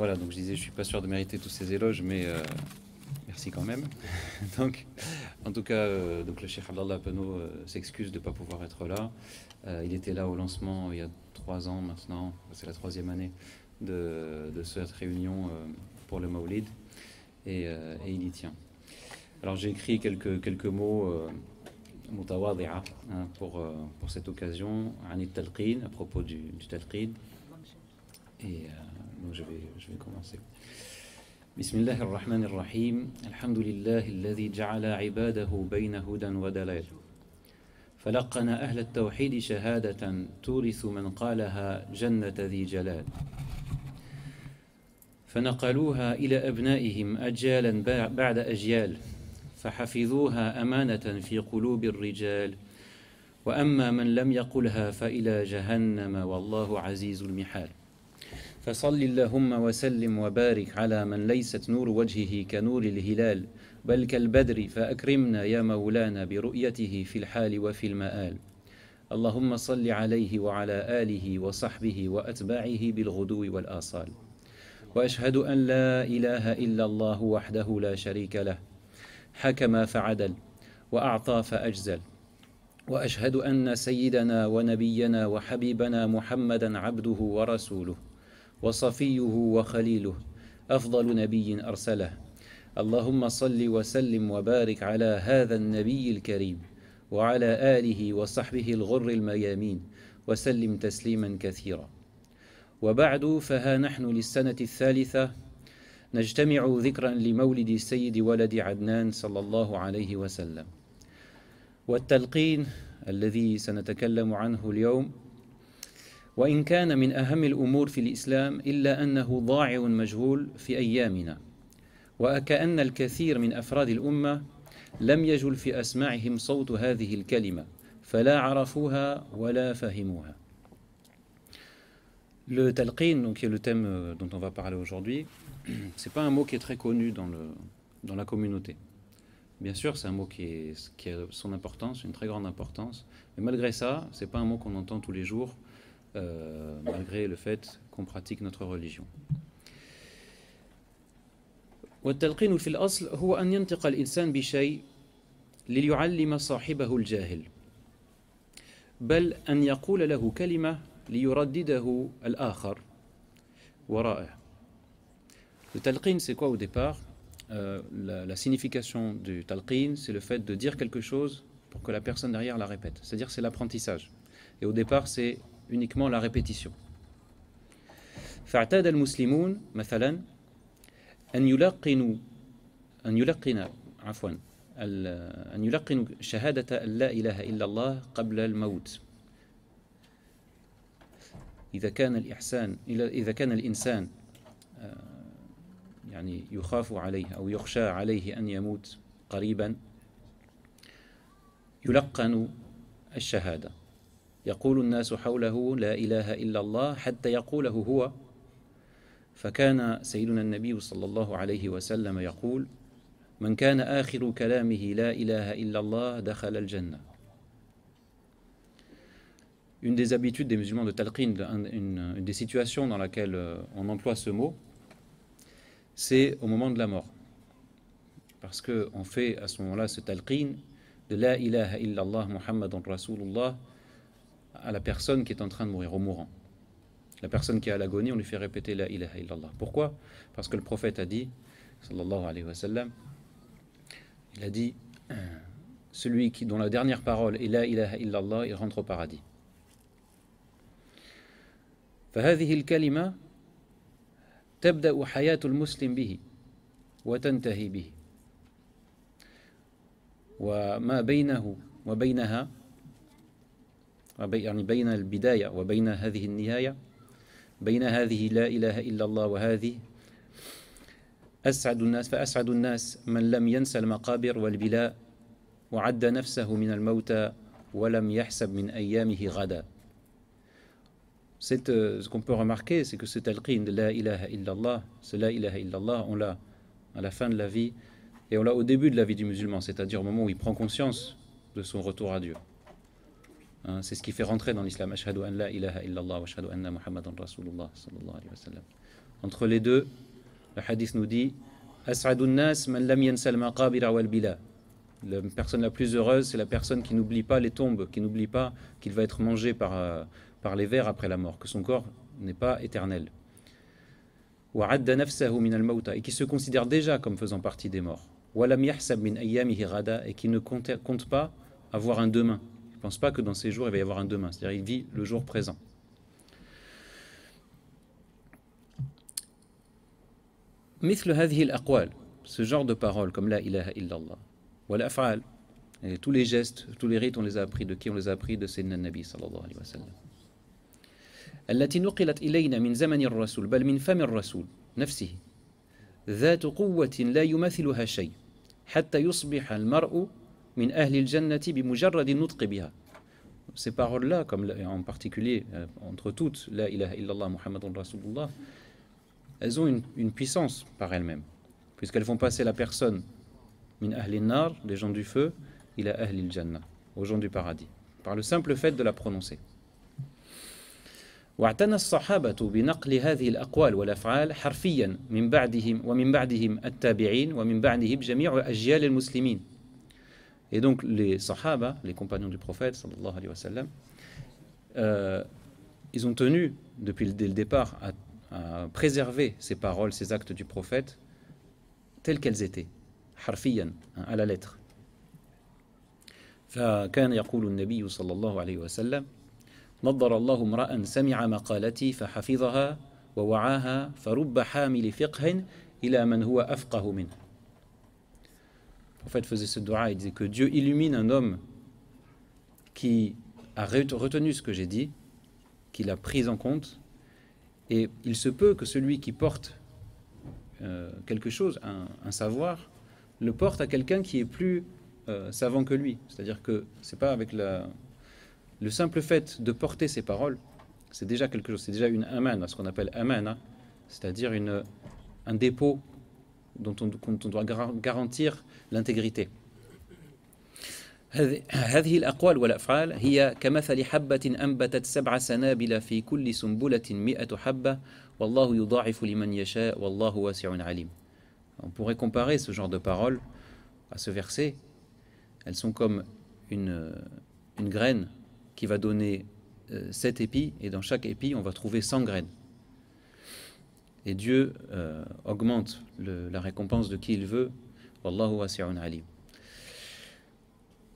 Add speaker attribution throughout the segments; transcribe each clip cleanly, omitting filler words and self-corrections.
Speaker 1: voilà, donc je disais, je suis pas sûr de mériter tous ces éloges, mais merci quand même. Donc, en tout cas, donc le Cheikh Abdallah Pano s'excuse de ne pas pouvoir être là. Il était là au lancement il y a 3 ans maintenant, c'est la 3e année de cette réunion pour le Mawlid, et il y tient. Alors j'ai écrit quelques mots mutawadi'a pour cette occasion, Anit Talqin, à propos du Talqin. Et donc je vais commencer. بسم الله الرحمن الرحيم الحمد لله الذي جعل عباده بين هدى ودلال فلقن أهل التوحيد شهادة تورث من قالها جنة ذي جلال فنقلوها إلى أبنائهم أجيالا بعد أجيال فحفظوها أمانة في قلوب الرجال وأما من لم يقلها فإلى جهنم والله عزيز المحال فصل اللهم وسلم وبارك على من ليست نور وجهه كنور الهلال بل كالبدر فأكرمنا يا مولانا برؤيته في الحال وفي المآل اللهم صل عليه وعلى آله وصحبه وأتباعه بالغدو والآصال وأشهد أن لا إله إلا الله وحده لا شريك له حكم فعدل وأعطى فأجزل وأشهد أن سيدنا ونبينا وحبيبنا محمدا عبده ورسوله وصفيه وخليله أفضل نبي أرسله اللهم صل وسلم وبارك على هذا النبي الكريم وعلى آله وصحبه الغر الميامين وسلم تسليما كثيرا وبعد فها نحن للسنة الثالثة نجتمع ذكرا لمولد سيد ولد عدنان صلى الله عليه وسلم والتلقين الذي سنتكلم عنه اليوم وإن كان من أهم الأمور في الإسلام إلا أنه ضائع مجهول في أيامنا وكأن الكثير من أفراد الأمة لم يجل في أسماعهم صوت هذه الكلمة فلا عرفوها ولا فهموها. Le talqin, donc, qui est le thème dont on va parler aujourd'hui, c'est pas un mot qui est très connu dans la communauté. Bien sûr, c'est un mot qui a son importance, une très grande importance, mais malgré ça, c'est pas un mot qu'on entend tous les jours, malgré le fait qu'on pratique notre religion. والتلقين في الأصل هو أن ينطق الإنسان بشيء ليعلم صاحبه الجاهل بل أن يقول له كلمة ليردده الآخر وراءه. Le talqin, c'est quoi au départ? La signification du talqin, c'est le fait de dire quelque chose pour que la personne derrière la répète. C'est-à-dire c'est l'apprentissage. Et au départ, c'est uniquement la répétition. فاعتاد المسلمون مثلا أن يلقنوا شهادة أن لا إله إلا الله قبل الموت. إذا كان الإنسان يعني يخاف عليه أو يخشى عليه أن يموت قريبا يلقن الشهادة يقول الناس حوله لا إله إلا الله حتى يقوله هو فكان سيدنا النبي صلى الله عليه وسلم يقول من كان آخر كلامه لا إله إلا الله دخل الجنة. Une des habitudes des musulmans de talqin, une des situations dans laquelle on emploie ce mot, c'est au moment de la mort. Parce qu'on fait à ce moment-là ce talqin de la ilaha illallah Muhammadun Rasulullah à la personne qui est en train de mourir, au mourant. La personne qui est à l'agonie, on lui fait répéter la ilaha illallah. Pourquoi? Parce que le prophète a dit, sallallahu alayhi wa sallam, il a dit, celui dont la dernière parole est la ilaha illallah, il rentre au paradis. فهذه الكلمة تبدأ حياة المسلم به وتنتهي به وما بينه وبينها يعني بين البداية وبين هذه النهاية بين هذه لا إله إلا الله وهذه فأسعد الناس من لم ينسى المقابر والبلاء وعد نفسه من الموتى ولم يحسب من أيامه غدا. Ce qu'on peut remarquer, c'est que ce talqin de la ilaha illallah, ce la ilaha illallah, on l'a à la fin de la vie et on l'a au début de la vie du musulman, c'est-à-dire au moment où il prend conscience de son retour à Dieu. Hein, c'est ce qui fait rentrer dans l'islam. Ashhadu an la ilaha illallah wa ashhadu anna Muhammadan Rasulullah sallallahu alayhi wa sallam. Entre les deux, le hadith nous dit As'adun nas man lam yansal maqabira wal bila. La personne la plus heureuse, c'est la personne qui n'oublie pas les tombes, qui n'oublie pas qu'il va être mangé par les vers après la mort, que son corps n'est pas éternel. Wa'adda nafsahu min al-mawta, et qui se considère déjà comme faisant partie des morts. Walam yahsab min ayyamihi ghada, et qui ne compte pas avoir un demain. Il ne pense pas que dans ces jours il va y avoir un demain, c'est-à-dire il vit le jour présent. مثل هذه الأقوال, ce genre de paroles comme la ilaha illallah, wal af'al, et tous les gestes, tous les rites, on les a appris de qui? On les a appris de Sayyidina Nabi sallallahu alayhi wa sallam. التي نقلت إلينا من زمن الرسول بل من فم الرسول نفسه ذات قوة لا يمثلها شيء حتى يصبح المرء من أهل الجنة بمجرد النطق بها. Ces paroles-là, comme en particulier entre toutes, la ilaha illallah Muhammadun Rasulullah, elles ont une puissance par elles-mêmes, puisqu'elles font passer la personne min ahli nar, des gens du feu, ila ahli al-jannah, aux gens du paradis, par le simple fait de la prononcer. واعتنى الصحابة بنقل هذه الأقوال والأفعال حرفيا من بعدهم ومن بعدهم التابعين ومن بعدهم جميع أجيال المسلمين. Et donc les sahaba, les compagnons du prophète sallallahu alayhi wa sallam, ils ont tenu dès le départ à préserver ces paroles, ces actes du prophète telles qu'elles étaient, harfiyan, à la lettre. فكان يقول النبي صلى الله عليه وسلم نضر الله امرأ سمع مقالتي فحفظها ووعاها فرب حامل فقه إلى من هو أفقه منه. Le prophète faisait ce dua, il disait que Dieu illumine un homme qui a retenu ce que j'ai dit, qui l'a pris en compte, et il se peut que celui qui porte quelque chose, un savoir, le porte à quelqu'un qui est plus savant que lui. C'est-à-dire que c'est pas avec le simple fait de porter ces paroles, c'est déjà quelque chose, c'est déjà une amana, ce qu'on appelle amana, c'est-à-dire un dépôt dont on doit garantir l'intégrité. هذه الأقوال والأفعال هي كمثل حبة أنبتت 7 سنابل في كل سنبلة 100 حبة والله يضاعف لمن يشاء والله واسع عليم. On pourrait comparer ce genre de paroles à ce verset. Elles sont comme une graine qui va donner 7 épis, et dans chaque épi, on va trouver 100 graines. Et Dieu augmente la récompense de qui il veut. Wallahu wasi'un alim.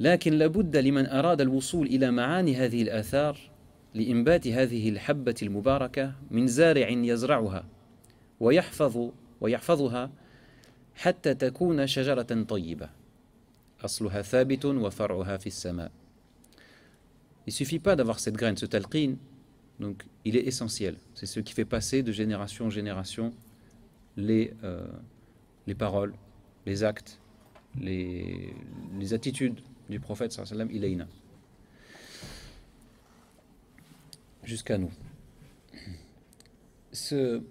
Speaker 1: لكن لابد لمن أراد الوصول إلى معاني هذه الآثار لإنبات هذه الحبة المباركة من زارع يزرعها ويحفظها حتى تكون شجرة طيبة أصلها ثابت وفرعها في السماء. Il ne suffit pas d'avoir cette graine, ce talqin, donc il est essentiel. C'est ce qui fait passer de génération en génération les paroles, les actes, les attitudes du prophète sallallahu alayhi wa sallam ilayna, jusqu'à nous.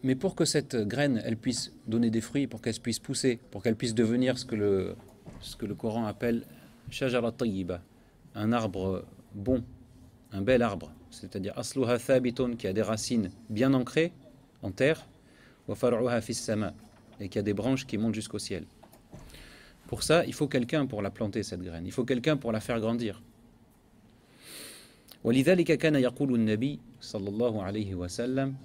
Speaker 1: Mais pour que cette graine elle puisse donner des fruits, pour qu'elle puisse pousser, pour qu'elle puisse devenir ce que le Coran appelle shajara tayyiba, un arbre bon, un bel arbre, c'est-à-dire asluha thabitun, qui a des racines bien ancrées en terre, wa far'uha fis sama, et qui a des branches qui montent jusqu'au ciel. Pour ça, il faut quelqu'un pour la planter, cette graine. Il faut quelqu'un pour la faire grandir. ولذلك كان يقول النبي صلى الله عليه وسلم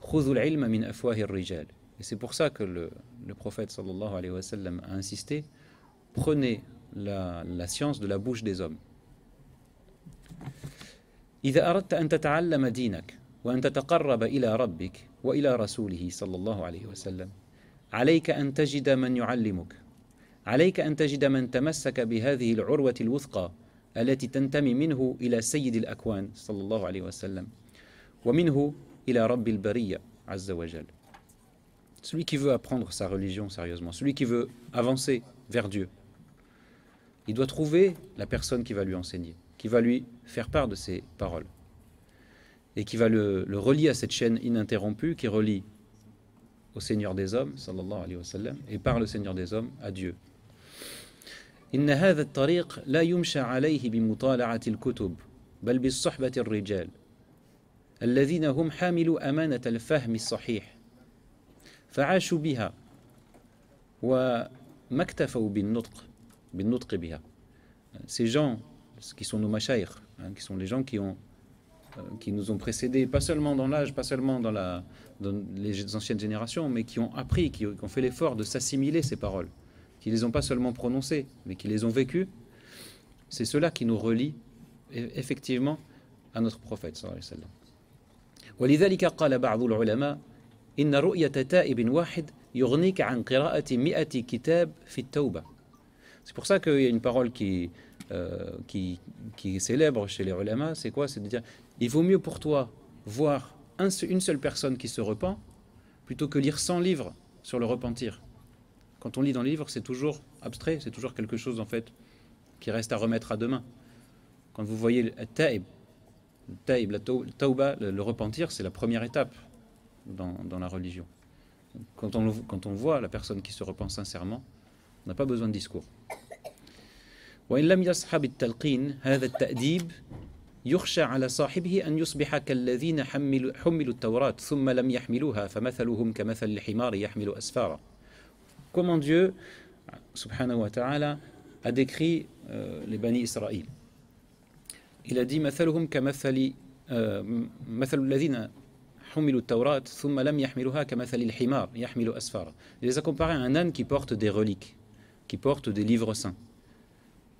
Speaker 1: خذوا العلم من أفواه الرجال. Et c'est pour ça que le prophète sallallahu alayhi wa sallam a insisté, prenez la science de la bouche des hommes. إذا أردت أن تتعلم دينك وأن تتقرب إلى ربك وإلى رسوله صلى الله عليه وسلم عليك أن تجد من يعلمك، عليك أن تجد من تمسك بهذه العروة الوثقى التي تنتمي منه إلى سيد الأكوان صلى الله عليه وسلم ومنه إلى رب البرية عز وجل. Celui qui veut apprendre sa religion sérieusement, celui qui veut avancer vers Dieu, il doit trouver la personne qui va lui enseigner, qui va lui faire part de ses paroles et qui va le relier à cette chaîne ininterrompue qui relie au Seigneur des hommes sallallahu alayhi wa sallam et par le Seigneur des hommes à Dieu. إن هذا الطريق لا يمشى عليه بمطالعة الكتب بل بالصحبة الرجال الذين هم حاملوا أمانة الفهم الصحيح فعاشوا بها وما اكتفوا بالنطق بها. Ces gens qui sont nos mashayikh, qui sont les gens qui nous ont précédés, pas seulement dans l'âge, pas seulement dans les anciennes générations, mais qui ont appris, qui ont fait l'effort de s'assimiler ces paroles, qui les ont pas seulement prononcées, mais qui les ont vécues. C'est cela qui nous relie effectivement à notre prophète sallallahu alayhi wa sallam. ولذلك قال بعض العلماء إن رؤية تائب واحد يغنيك عن قراءة 100 كتاب في التوبة. C'est pour ça qu'il y a une parole qui est célèbre chez les ulama, c'est quoi? C'est de dire, il vaut mieux pour toi voir une seule personne qui se repent, plutôt que lire 100 livres sur le repentir. Quand on lit dans les livres, c'est toujours abstrait, c'est toujours quelque chose en fait qui reste à remettre à demain. Quand vous voyez le taïb, la tauba, le repentir, c'est la première étape dans la religion. Quand on voit la personne qui se repent sincèrement, on n'a pas besoin de discours. وإن لم يصحب التلقين هذا التأديب يخشى على صاحبه أن يصبح كالذين حملوا التوراة ثم لم يحملوها فمثلهم كمثل الحمار يحمل أسفارا. Comment Dieu, subhanahu wa ta'ala, a décrit les Bani Israël. Il a dit مثلهم كمثل مثل الذين حملوا التوراة ثم لم يحملوها كمثل الحمار يحمل أسفارا. Il les a comparés à un âne qui porte des reliques, qui porte des livres saints.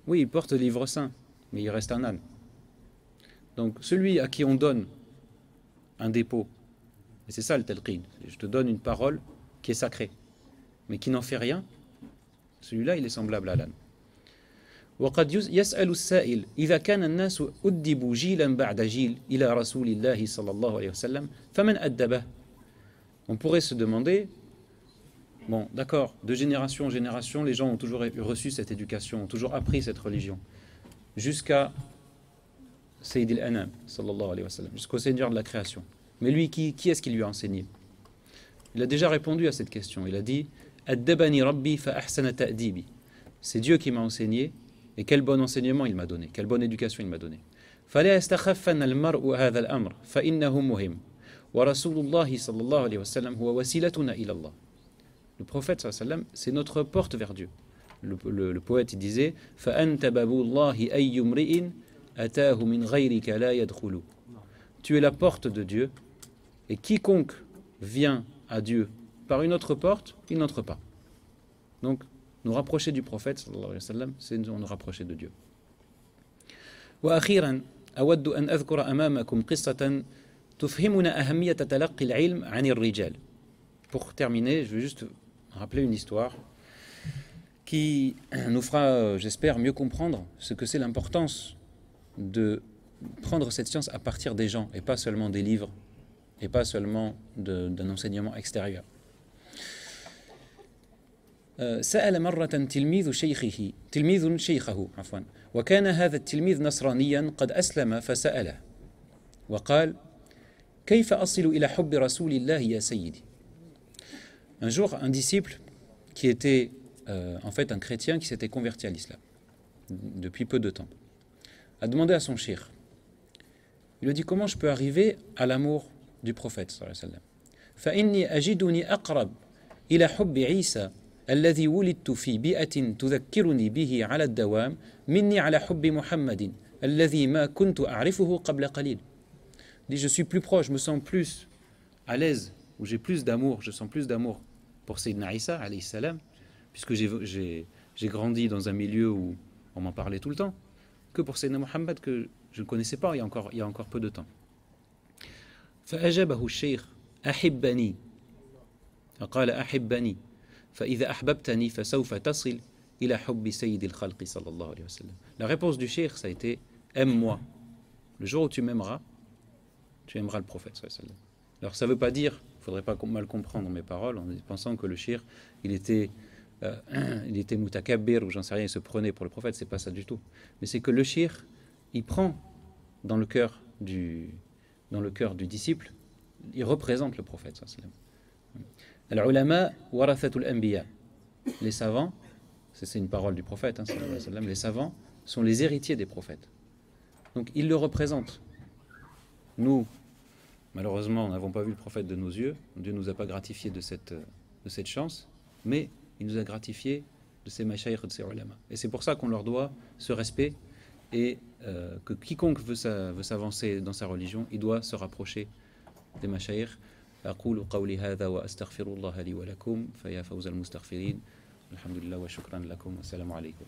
Speaker 1: Oui, il porte des livres saints, mais il reste un âne. Donc celui à qui on donne un dépôt, et c'est ça le talqin, je te donne une parole qui est sacrée, mais qui n'en fait rien, celui-là il est semblable à l'âne. وقد يسأل السائل إذا كان الناس أدبوا جيلا بعد جيل إلى رسول الله صلى الله عليه وسلم فمن أدبه. On pourrait se demander, bon d'accord, de génération en génération, les gens ont toujours reçu cette éducation, ont toujours appris cette religion, jusqu'à Sayyid al-Anam, sallallahu alayhi wa sallam, jusqu'au Seigneur de la création. Mais lui, qui est-ce qui lui a enseigné? Il a déjà répondu à cette question, il a dit « Addabani Rabbi fa ahsana ta'dibi » c'est Dieu qui m'a enseigné, et quel bon enseignement il m'a donné, quelle bonne éducation il m'a donné. فَلَا يَسْتَخَفَّنَ الْمَرْءُ هَذَا الْأَمْرِ فَإِنَّهُ مُهِمٌ وَرَسُولُ اللَّهِ صلى الله عليه وسلم هو وسيلتنا إلى الله. Le prophète sallallahu alayhi wa sallam, c'est notre porte vers Dieu. Le poète il disait فَأَنْتَ بَابُ اللَّهِ أَيُّ امْرِئٍ أَتَاهُ مِنْ غَيْرِكَ لَا يَدْخُلُ. Tu es la porte de Dieu, et quiconque vient à Dieu par une autre porte, il n'entre pas. Donc, nous rapprocher du prophète sallallahu alayhi wa sallam, c'est nous rapprocher de Dieu. وأخيرا أود أن أذكر أمامكم قصة تفهمنا أهمية تلقي العلم عن الرجال. Pour terminer, je vais juste rappeler une histoire qui nous fera, j'espère, mieux comprendre ce que c'est l'importance de prendre cette science à partir des gens et pas seulement des livres et pas seulement d'un enseignement extérieur. سأل مرة تلميذ شيخه وكان هذا التلميذ نصرانيا قد أسلم فسأله وقال كيف أصل إلى حب رسول الله يا سيدي. Un jour, un disciple qui était en fait un chrétien qui s'était converti à l'islam depuis peu de temps a demandé à son cheikh. Il lui a dit comment je peux arriver à l'amour du prophète sallallahu alayhi wa sallam. فإني أجدني أقرب إلى حب عيسى الذي ولدت في بيئة تذكرني به على الدوام مني على حب محمد الذي ما كنت أعرفه قبل قليل. Il dit je suis plus proche, je me sens plus à l'aise, où j'ai plus d'amour, je sens plus d'amour pour Sayyidina Isa alayhi salam, puisque j'ai grandi dans un milieu où on m'en parlait tout le temps, que pour Sayyidina Muhammad que je ne connaissais pas il y a encore peu de temps. فأجابه الشيخ أحبني فقال أحبني فإذا أحببتني فسوف تصل إلى حب سيد الخلق صلى الله عليه وسلم. La réponse du cheikh ça a été aime-moi. Le jour où tu m'aimeras, tu aimeras le prophète sallallahu alayhi wa sallam. Alors ça ne veut pas dire, il ne faudrait pas mal comprendre mes paroles en pensant que le cheikh il était mutakabbir ou j'en sais rien, il se prenait pour le prophète, c'est pas ça du tout. Mais c'est que le cheikh il prend dans le cœur du disciple, il représente le prophète sallallahu alayhi wa sallam. Al-ulama warathatul anbiya. Les savants, c'est une parole du prophète, sallallahu alayhi wa sallam, les savants sont les héritiers des prophètes. Donc ils le représentent. Nous, malheureusement, nous n'avons pas vu le prophète de nos yeux. Dieu ne nous a pas gratifié de de cette chance, mais il nous a gratifié de ces mashayikh, de ces ulama. Et c'est pour ça qu'on leur doit ce respect et que quiconque veut s'avancer dans sa religion, il doit se rapprocher des mashayikh. أقول قولي هذا وأستغفر الله لي ولكم فيا فوز المستغفرين الحمد لله وشكرا لكم والسلام عليكم